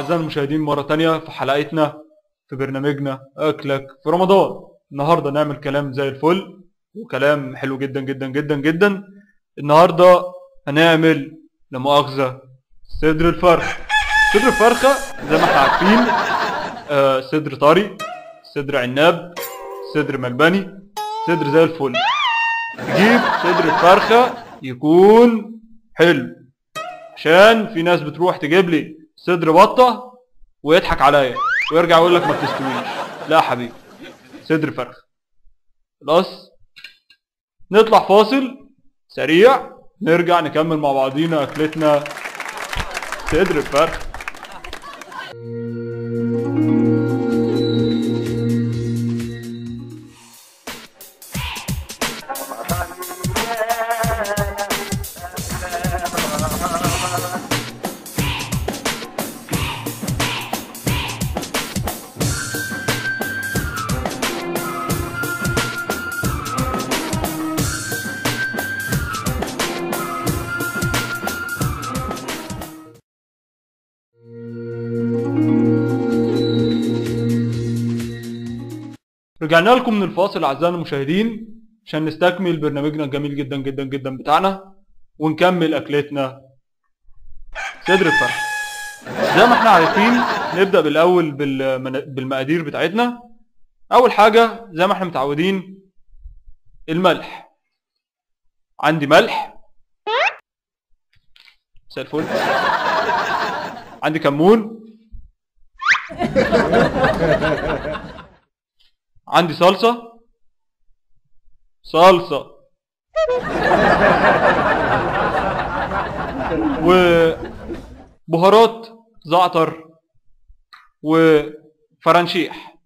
أعزائنا المشاهدين مرة تانية في حلقتنا في برنامجنا أكلك في رمضان. النهاردة نعمل كلام زي الفل وكلام حلو جدا جدا جدا جدا. النهاردة هنعمل لمؤاخذة صدر الفرخ. صدر الفرخة زي ما احنا عارفين صدر طري، صدر عناب، صدر ملبني، صدر زي الفل. تجيب صدر الفرخة يكون حلو، عشان في ناس بتروح تجيب لي صدر بطة ويضحك عليا ويرجع يقول لك ما بتستويش. لا يا حبيبي، صدر فرخ. خلاص، نطلع فاصل سريع، نرجع نكمل مع بعضينا اكلتنا صدر الفرخ. رجعنا لكم من الفاصل اعزائنا المشاهدين عشان نستكمل برنامجنا الجميل جدا جدا جدا بتاعنا ونكمل اكلتنا صدر الفرخ. زي ما احنا عارفين نبدأ بالاول بالمقادير بتاعتنا. اول حاجة زي ما احنا متعودين الملح. عندي ملح زي الفل، عندي كمون، عندي صلصة وبهارات زعتر وفرنشيح.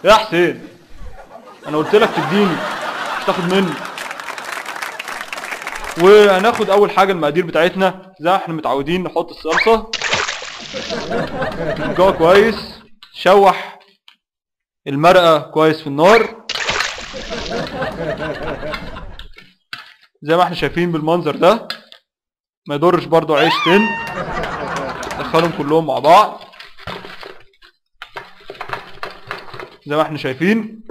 يا حسين انا قلت لك تديني مش تاخد مني. وهناخد اول حاجه المقادير بتاعتنا زي ما احنا متعودين. نحط الصلصه جوه كويس، شوح المرقه كويس في النار زي ما احنا شايفين بالمنظر ده. ما يضرش برضو عيش تن. ندخلهم كلهم مع بعض زي ما احنا شايفين،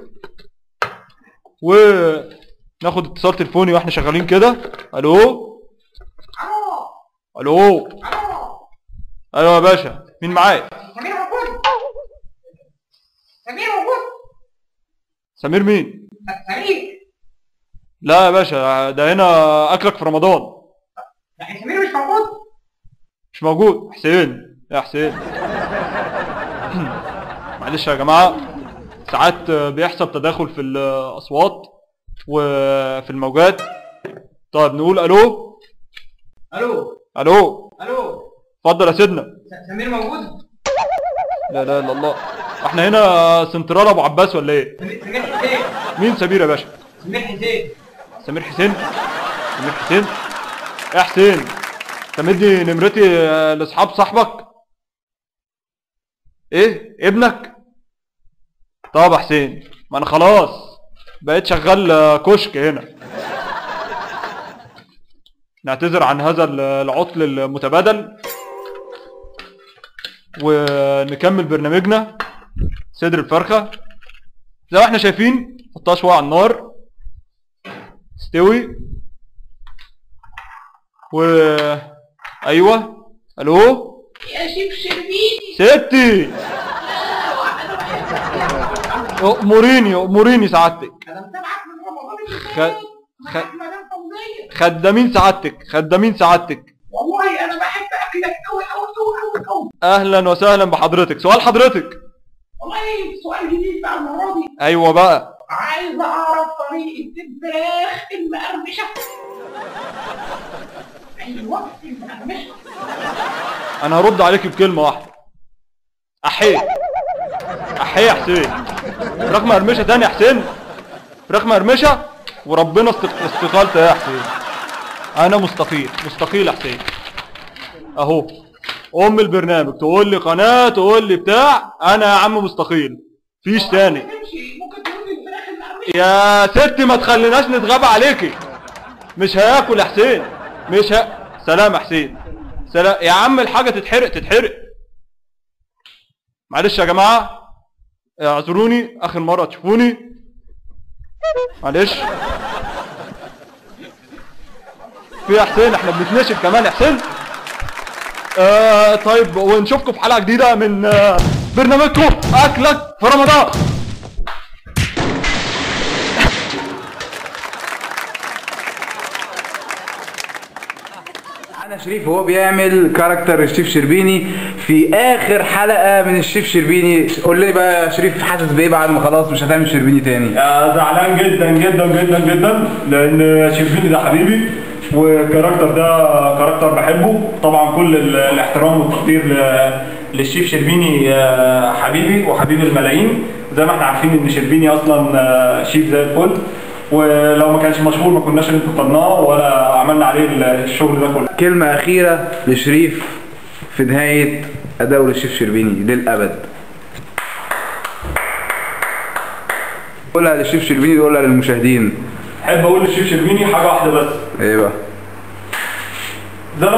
وناخد اتصال تليفوني واحنا شغالين كده. الو الو، ايوه يا باشا، مين معايا؟ سمير موجود. سمير موجود. سمير مين؟ سمير. لا يا باشا، ده هنا اكلك في رمضان. يعني سمير مش موجود؟ مش موجود. حسين، يا حسين معلش يا جماعه، ساعات بيحصل تداخل في الاصوات وفي الموجات. طيب نقول الو. الو الو الو، اتفضل يا سيدنا. سمير موجود؟ لا لا لا الله، احنا هنا سنترال ابو عباس ولا ايه؟ سمير حسين. مين سمير يا باشا؟ سمير حسين. سمير حسين؟ سمير حسين؟ يا حسين انت مدي نمرتي لاصحاب صاحبك؟ ايه ابنك؟ طب يا حسين، ما انا خلاص بقيت شغال كشك هنا. نعتذر عن هذا العطل المتبادل ونكمل برنامجنا صدر الفرخة. زي ما احنا شايفين حطها شوية على النار استوي. ايوه الو يا شيف شربيني ستي. اموريني سعادتك. انا متابعك من رمضان اللي فات. مدام فوزية. خدامين سعادتك. والله انا بحب اكلك قوي قوي قوي قوي قوي. اهلا وسهلا بحضرتك. سؤال حضرتك. والله سؤال جديد بقى المره دي. ايوه بقى. عايز اعرف طريقه الفراخ المقرمشه. ايوه المقرمشه. انا هرد عليك بكلمه واحده. احيه يا حسين. فراخ مقرمشه تاني يا حسين؟ فراخ مقرمشه وربنا استقالت يا حسين. انا مستقيل يا حسين اهو. ام البرنامج تقول لي قناه، تقول لي بتاع، انا يا عم مستقيل فيش تاني. ممكن تقول لي الفراخ المقرمشه يا ستي ما تخليناش نتغاب عليكي. مش هياكل يا حسين. سلام يا حسين. سلام يا عم. الحاجة تتحرق تتحرق. معلش يا جماعة، اعذروني اخر مرة تشوفوني، معلش. في يا حسين احنا بنتنشف كمان يا حسين. طيب، ونشوفكم في حلقة جديدة من برنامجكم اكلك في رمضان. انا شريف وهو بيعمل كاركتر الشيف شربيني في اخر حلقه من الشيف شربيني. قول لي بقى يا شريف، حاسس بايه بعد ما خلاص مش هتعمل شربيني تاني؟ زعلان جدا جدا جدا جدا، لان شربيني ده حبيبي، والكاركتر ده كاركتر بحبه. طبعا كل الاحترام والتقدير للشيف شربيني، حبيبي وحبيب الملايين. زي ما احنا عارفين ان شربيني اصلا شيف زي الفل، ولو ما كانش مشهور ما كناش انتقدناه ولا عملنا عليه الشغل ده كله. كلمة أخيرة لشريف في نهاية أداء للشيف شربيني للأبد. قولها للشيف شربيني وقولها للمشاهدين. أحب أقول للشيف شربيني حاجة واحدة بس. إيه بقى؟ ده